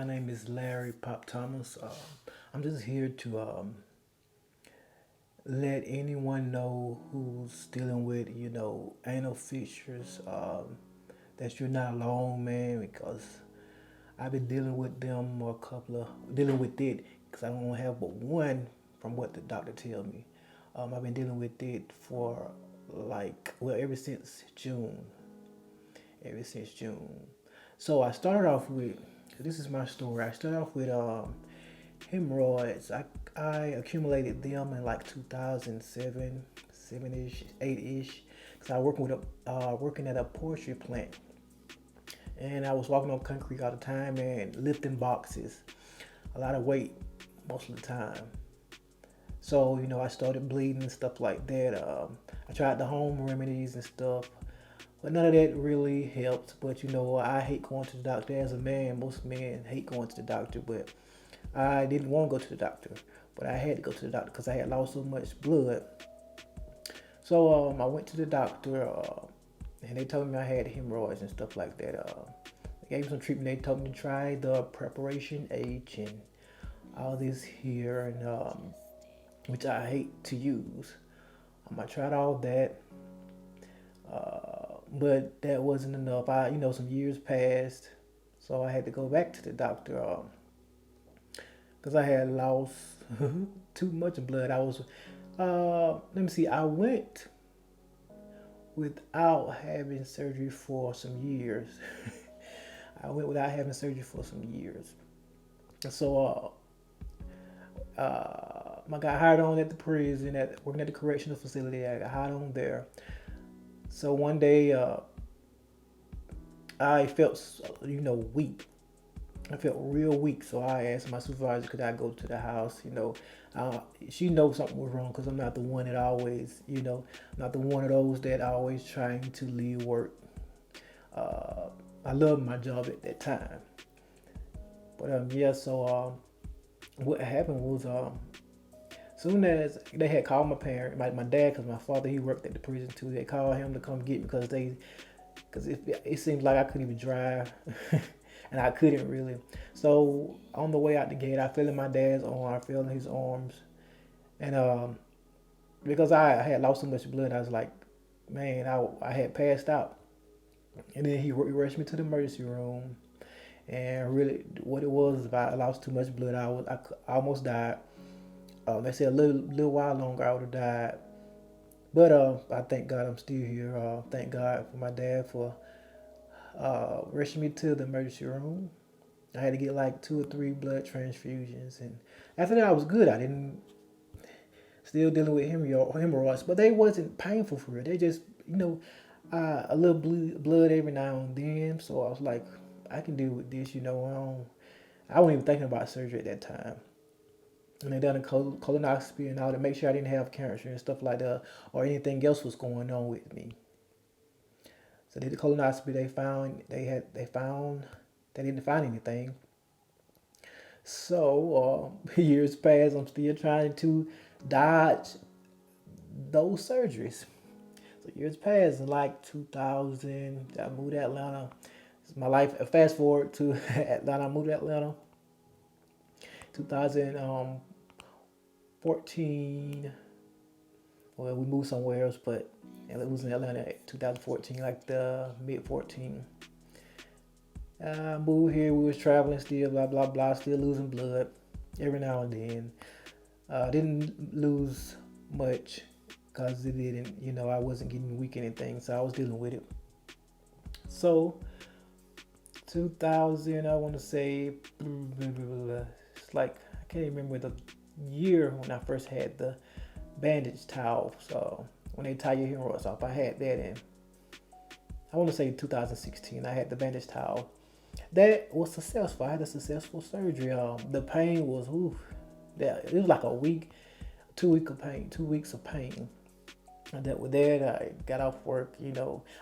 My name is Larry Pop Thomas. I'm just here to let anyone know who's dealing with, anal fissures, that you're not alone, man, because I've been dealing with them or dealing with it, because I don't have but one from what the doctor tell me. I've been dealing with it for ever since June. Ever since June. So I started off with, this is my story. I started off with hemorrhoids. I accumulated them in like 2007, 7-ish, 8-ish. Cause I working at a poultry plant, and I was walking on concrete all the time and lifting boxes, a lot of weight most of the time. So I started bleeding and stuff like that. I tried the home remedies and stuff, but none of that really helped. But I hate going to the doctor. As a man, most men hate going to the doctor, but I didn't want to go to the doctor, but I had to go to the doctor because I had lost so much blood. So I went to the doctor, and they told me I had hemorrhoids and stuff like that. They gave me some treatment. They told me to try the preparation H and all this here, and which I hate to use. I tried all that, but that wasn't enough. Some years passed, so I had to go back to the doctor because I had lost too much blood. Let me see, I went without having surgery for some years. I went without having surgery for some years. So I got hired on at the prison, working at the correctional facility. I got hired on there. So one day, I felt, weak. I felt real weak, so I asked my supervisor, could I go to the house? She knows something was wrong because I'm not the one that always, not the one of those that always trying to leave work. I loved my job at that time, but yeah. So what happened was, soon as they had called my parent, my dad, because my father he worked at the prison too. They called him to come get me because it seemed like I couldn't even drive. And I couldn't really. So on the way out the gate, I fell in my dad's arm. I fell in his arms, and because I had lost so much blood, I was like, man, I had passed out. And then he rushed me to the emergency room, and really, what it was about, I lost too much blood. I almost died. They said a little while longer I would have died, but I thank God I'm still here. Thank God for my dad for rushing me to the emergency room. I had to get like 2 or 3 blood transfusions, and after that I was good. I didn't still dealing with hemorrhoids, but they wasn't painful for real. They just a little blood every now and then. So I was like, I can deal with this. I wasn't even thinking about surgery at that time. And they done a colonoscopy and all to make sure I didn't have cancer and stuff like that, or anything else was going on with me. So they did the colonoscopy. They didn't find anything. So years passed. I'm still trying to dodge those surgeries. So years passed. In like 2000, I moved to Atlanta. It's my life. Fast forward to Atlanta. I moved to Atlanta. 2014. Well, we moved somewhere else, but it was in Atlanta 2014, like the mid 14. Moved here. We was traveling still, blah blah blah. Still losing blood every now and then. Didn't lose much because it didn't. I wasn't getting weak or anything, so I was dealing with it. So 2000, I want to say, it's like I can't remember the year when I first had the bandage towel. So when they tie your hemorrhoids off, I had that in. I want to say 2016. I had the bandage towel. That was successful. I had a successful surgery. The pain was, oof, it was like a week, 2 weeks of pain, 2 weeks of pain. And that with that, I got off work. I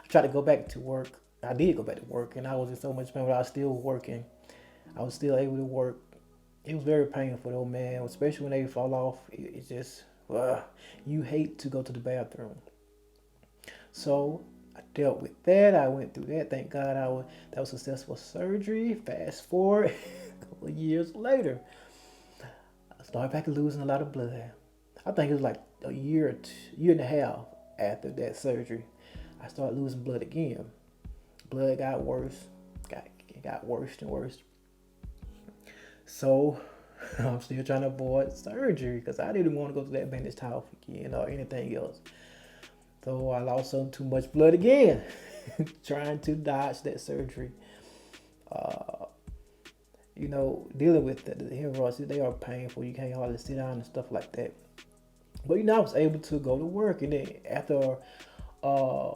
tried to go back to work. I did go back to work, and I was in so much pain, but I was still working. I was still able to work. It was very painful though, man. Especially when they fall off. It's just, you hate to go to the bathroom. So I dealt with that. I went through that. Thank God that was successful surgery. Fast forward couple of years later, I started back losing a lot of blood. I think it was like a year, year and a half after that surgery. I started losing blood again. Blood got worse, got it got worse and worse. So I'm still trying to avoid surgery because I didn't want to go to that bandage house again or anything else. So I lost some too much blood again, trying to dodge that surgery. Uh, Dealing with the hemorrhoids, they are painful. You can't hardly sit down and stuff like that. But I was able to go to work, and then after uh,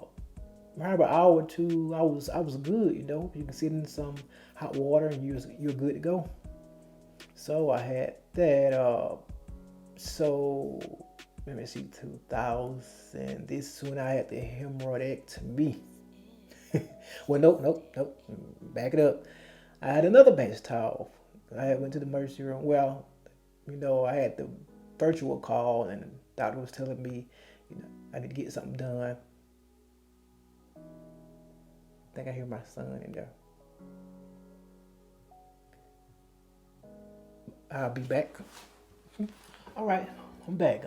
around an hour or two, I was good. You can sit in some hot water, and you're good to go. So I had that. So let me see, 2000. This is when I had the hemorrhoidectomy. Well, nope. Back it up. I had another bench towel. I had went to the emergency room. Well, I had the virtual call, and the doctor was telling me, I need to get something done. I think I hear my son in there. I'll be back. All right, I'm back.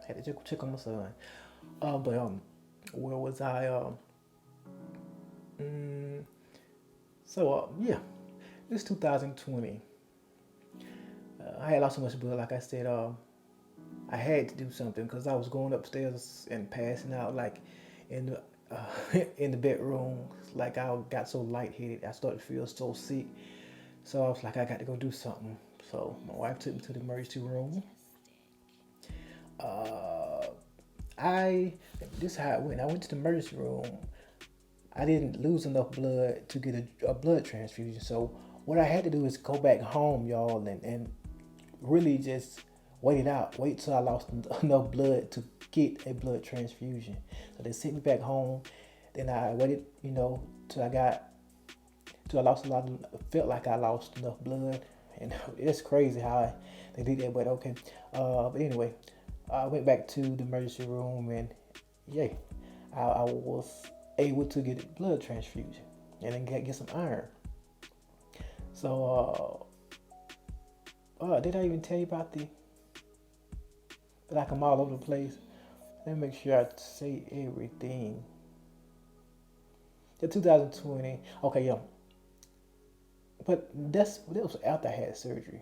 Had to check on my son. But where was I? Mm, yeah, this 2020. I had lost so much blood. Like I said, I had to do something because I was going upstairs and passing out, like in the in the bedroom. Like I got so lightheaded, I started to feel so sick. So I was like, I got to go do something. So my wife took me to the emergency room. Uh, I This is how it went. I went to the emergency room. I didn't lose enough blood to get a blood transfusion. So what I had to do is go back home, y'all, and really just wait it out. Wait till I lost enough blood to get a blood transfusion. So they sent me back home. Then I waited, till till I lost a lot. Felt like I lost enough blood, and it's crazy how they did that. But okay. But anyway, I went back to the emergency room, and yay, I was able to get a blood transfusion and then get some iron. So, did I even tell you about the like I'm all over the place? Let me make sure I say everything. The 2020. Okay, yeah. But that was after I had surgery.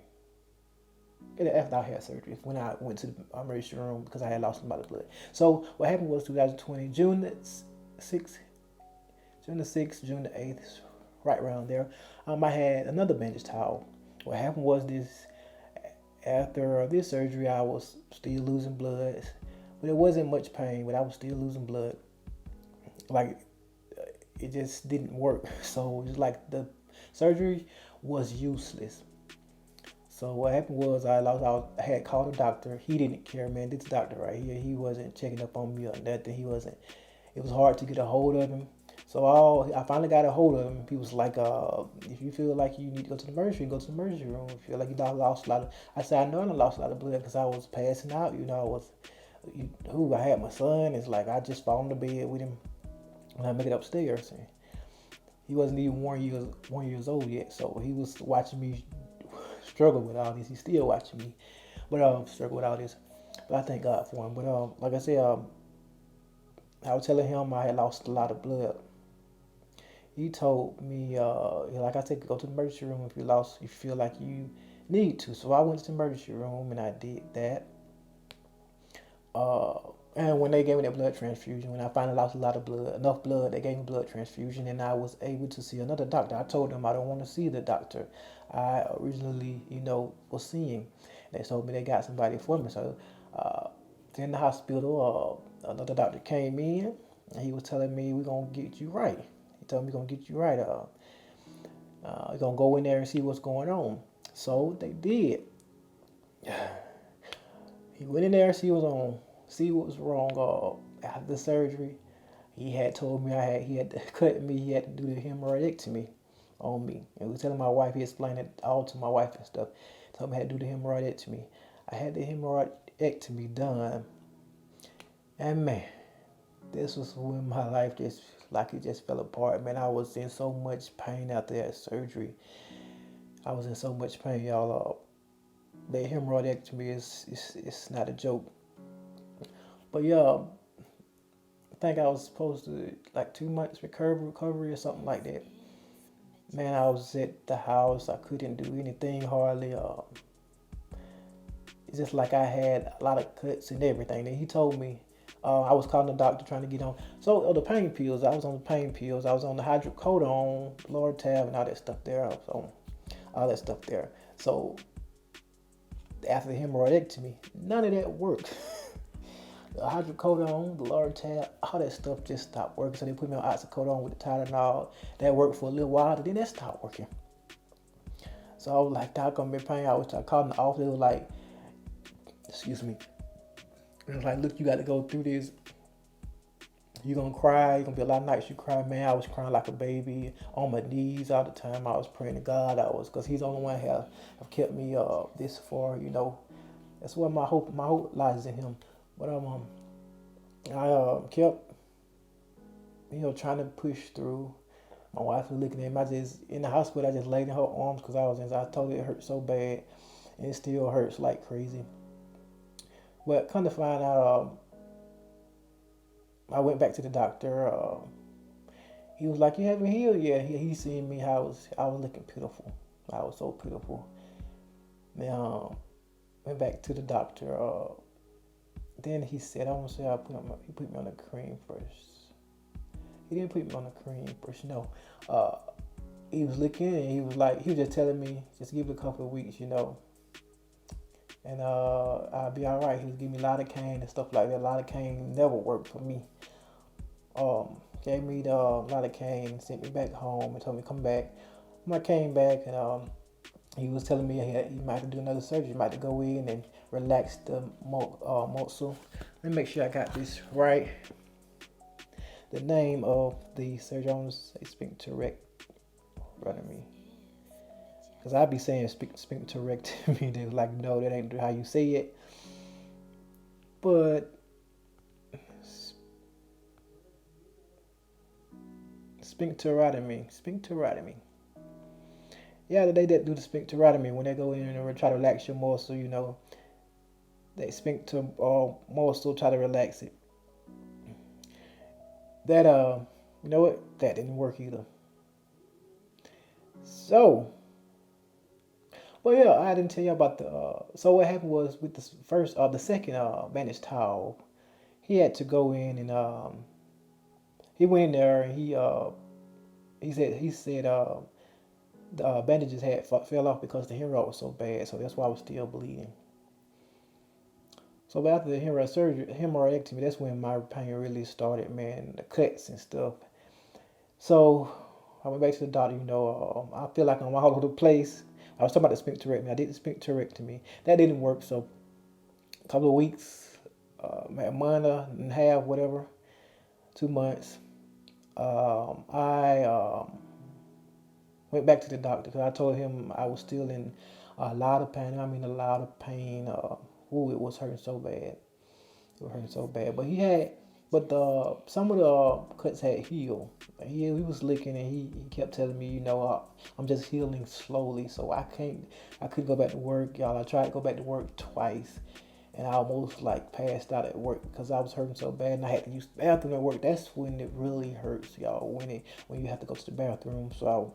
After I had surgery, when I went to the emergency room because I had lost a lot of blood. So what happened was 2020, June the 6th, June the 8th, right around there. I had another bandage towel. What happened was this: after this surgery, I was still losing blood, but it wasn't much pain. But I was still losing blood. Like it just didn't work. So it's like the surgery was useless. So what happened was I had called a doctor. He didn't care, man. This doctor right here, he wasn't checking up on me or nothing. He wasn't. It was hard to get a hold of him. So I finally got a hold of him. He was like, if you feel like you need to go to the emergency, go to the emergency room. If you feel like you lost a lot of, I said, I know I lost a lot of blood because I was passing out. I had my son. It's like I just fall in the bed with him when I make it upstairs. And he wasn't even 1 years old yet, so he was watching me struggle with all this. He's still watching me, but struggle with all this. But I thank God for him. But like I said, I was telling him I had lost a lot of blood. He told me, like I said, go to the emergency room if you feel like you need to. So I went to the emergency room and I did that. Uh, and when they gave me that blood transfusion, when I finally lost a lot of blood, enough blood, they gave me blood transfusion, and I was able to see another doctor. I told them I don't want to see the doctor I originally, was seeing. They told me they got somebody for me. So, in the hospital, another doctor came in, and he was telling me, we're going to get you right. He told me, we're going to get you right. We're going to go in there and see what's going on. So they did. He went in there, see what was wrong after the surgery. He had told me he had to cut me, he had to do the hemorrhoidectomy on me. And he was telling my wife, he explained it all to my wife and stuff. Told me I had to do the hemorrhoidectomy. I had the hemorrhoidectomy done. And man, this was when my life just fell apart. Man, I was in so much pain after that surgery. I was in so much pain, y'all. That hemorrhoidectomy is it's not a joke. But yeah, I think I was supposed to like 2 months recovery or something like that. Man, I was at the house. I couldn't do anything hardly. It's just like I had a lot of cuts and everything. And he told me I was calling the doctor trying to get on. So the pain pills, I was on the pain pills. I was on the hydrocodone, Lortab, and all that stuff there. I was on all that stuff there. So after the hemorrhoidectomy, none of that worked. The hydrocodone, the Lortab, all that stuff just stopped working. So they put me on oxycodone with the Tylenol. That worked for a little while, but then that stopped working. So I was like, Doc, I'm in pain. I called in the office. It was like, excuse me. It was like, look, you got to go through this. You're going to cry. You're going to be a lot of nights you cry. Man, I was crying like a baby on my knees all the time. I was praying to God. Because he's the only one who have kept me this far. That's where my hope lies in him. But I kept, trying to push through. My wife was looking at me. I just, in the hospital, I just laid in her arms because I told her it hurt so bad. And it still hurts like crazy. But come to find out, I went back to the doctor. He was like, "You haven't healed yet." He seen me how I was looking pitiful. I was so pitiful. Now went back to the doctor. Then he said, "I want to say he put me on the cream first." He didn't put me on the cream first. No. He was looking and he was just telling me, just give it a couple of weeks. And I'll be all right. He was giving me lidocaine and stuff like that. Lidocaine never worked for me. Gave me the lidocaine, sent me back home, and told me to come back. When I came back, and he was telling me he might have to do another surgery. He might have to go in and relax the muscle. Let me make sure I got this right. The name of the surgery, I want to say sphincterectomy. Because I'd be saying sphincterectomy. They were like, no, that ain't how you say it. But sphincterotomy. Yeah, they that do the sphincterotomy when they go in and try to relax your muscle. They sphincter muscle, try to relax it. That you know what? That didn't work either. So, well, yeah, I didn't tell you about the. So what happened was with the second bandage towel, he had to go in and he went in there and he said the bandages had fell off because the hemorrhoid was so bad, so that's why I was still bleeding. So after the hemorrhoidectomy, that's when my pain really started, man, the cuts and stuff. So I went back to the doctor. I feel like I'm all over the place. I was talking about the sphincterectomy. I did the sphincterectomy. That didn't work. So a couple of weeks, a month and a half, whatever, 2 months. I went back to the doctor because I told him I was still in a lot of pain. I mean, a lot of pain. It was hurting so bad. It was hurting so bad. But some of the cuts had healed. He was licking and he kept telling me, I'm just healing slowly, so I couldn't go back to work, y'all. I tried to go back to work twice, and I almost like passed out at work because I was hurting so bad, and I had to use the bathroom at work. That's when it really hurts, y'all. When you have to go to the bathroom. So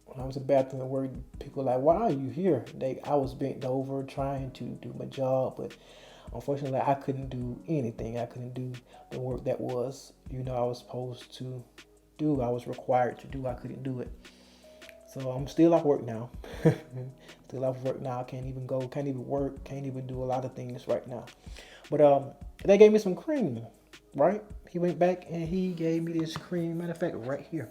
when I was in the bathroom at work, people were like, "Why are you here?" I was bent over trying to do my job, but unfortunately, I couldn't do anything. I couldn't do the work that I was supposed to do. I was required to do. I couldn't do it. So I'm still off work now. Still off work now. Can't even go. Can't even work. Can't even do a lot of things right now. But they gave me some cream, right? He went back and he gave me this cream. Matter of fact, right here.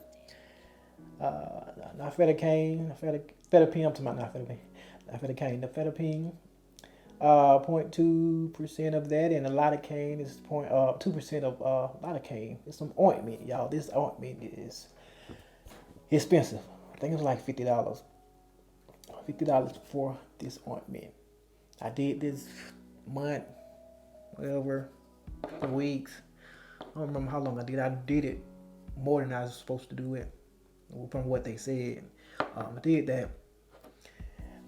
Nifedipine. I'm talking about nifedipine. Nifedipine. 0.2% of that, and a lidocaine is 2% of lidocaine. It's some ointment, y'all. This ointment is expensive. I think it was like $50. $50 for this ointment. I did this month, whatever, weeks. I don't remember how long I did. I did it more than I was supposed to do it, from what they said. I did that.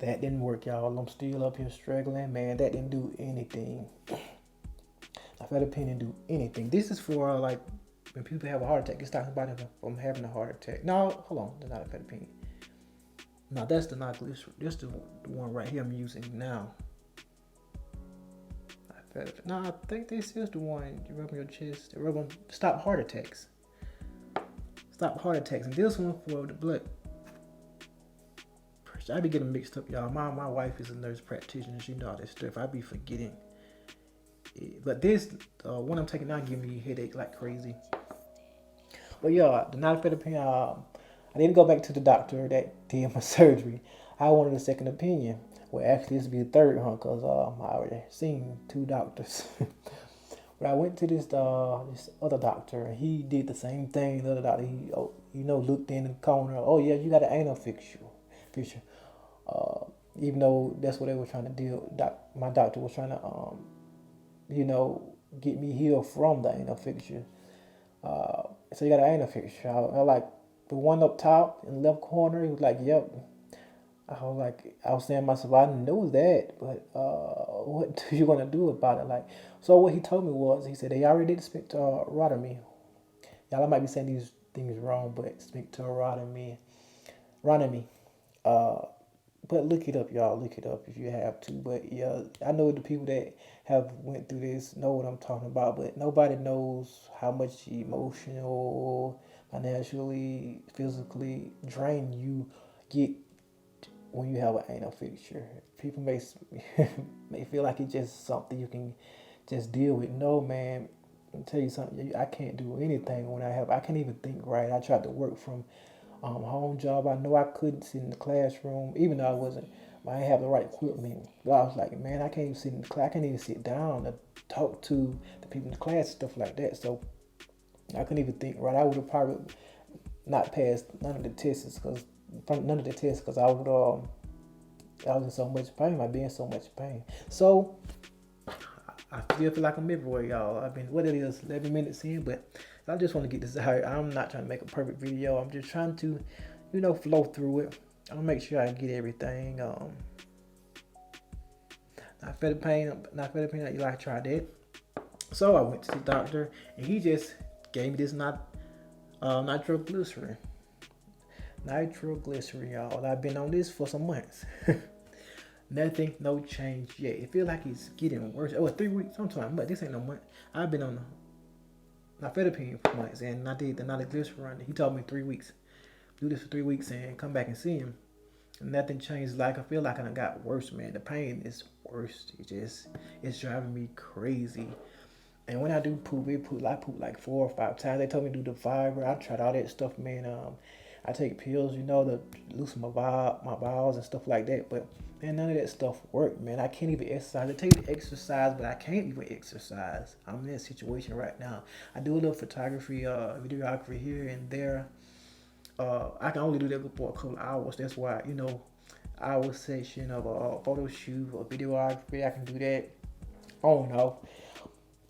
That didn't work, y'all. I'm still up here struggling, man. That didn't do anything. Nifedipine didn't do anything. This is for like when people have a heart attack. It stops somebody from having a heart attack. No, hold on. That's not nifedipine. No, that's the nitroglycerin. This is the one right here I'm using now. No, I think this is the one you rub on your chest. Rub on stop heart attacks. Stop heart attacks. And this one for the blood. I be getting mixed up, y'all. My wife is a nurse practitioner. She know all this stuff. I be forgetting. But this one I'm taking now give me a headache like crazy. But yeah, the nifedipine. I didn't go back to the doctor that did my surgery. I wanted a second opinion. Well, actually, this would be the third, because I already seen 2 doctors. But I went to this other doctor, and he did the same thing. The other doctor, he looked in the corner. Oh yeah, you got an anal fissure. Even though that's what they were trying to deal. My doctor was trying to, get me healed from the anal fissure. So you got an anal fissure. I like the one up top in the left corner. He was like, "Yep." I was saying to myself, I know that, but what are you gonna do about it? Like, so what he told me was, he said they already did spectorotomy. Y'all, I might be saying these things wrong, but spectorotomy. But look it up, y'all. Look it up if you have to. But yeah, I know the people that have went through this know what I'm talking about. But nobody knows how much emotional, financially, physically drain you get when you have an anal fissure. People may feel like it's just something you can just deal with. No, man. I'll tell you something. I can't do anything when I can't even think right. I tried to work from home job. I know I couldn't sit in the classroom, even though I didn't have the right equipment. But I was like, man, I can't even sit in the class. I can't even sit down and talk to the people in the class and stuff like that. So I couldn't even think right. I would have probably not passed none of the tests because I was in so much pain. I'd be in so much pain. So I still feel like I'm everywhere, y'all. I've been, 11 minutes in, but I just want to get this out. I'm not trying to make a perfect video. I'm just trying to, flow through it. I'll make sure I get everything. Nifedipine, I tried that. So I went to the doctor, and he just gave me this nitroglycerin. Nitroglycerin, y'all. I've been on this for some months. Nothing, no change yet. It feels like it's getting worse. Oh, 3 weeks sometime, but this ain't no month. I've been on nifedipine for months, and I did the nitroglycerin. He told me 3 weeks. Do this for 3 weeks and come back and see him. And nothing changed. Like, I feel like I got worse, man. The pain is worse. It's driving me crazy. And when I do poop, I poop like 4 or 5 times. They told me to do the fiber. I tried all that stuff, man. I take pills, to loosen my bowels and stuff like that. But man, none of that stuff worked, man. I can't even exercise. I take the exercise, but I can't even exercise. I'm in that situation right now. I do a little photography, videography here and there. I can only do that for a couple of hours. That's why, hour session of a photo shoot or videography, I can do that. I don't know.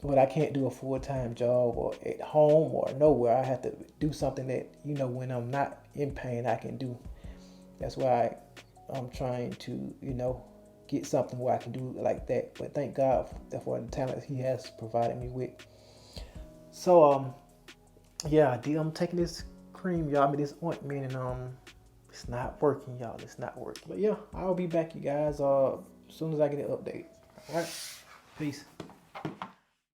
But I can't do a full-time job or at home or nowhere. I have to do something that, when I'm not in pain, I can do. That's why I'm trying to, get something where I can do like that. But thank God for the talent He has provided me with. So, yeah, I'm taking this cream, y'all. This ointment, and it's not working, y'all. It's not working. But yeah, I'll be back, you guys, as soon as I get an update. All right, peace.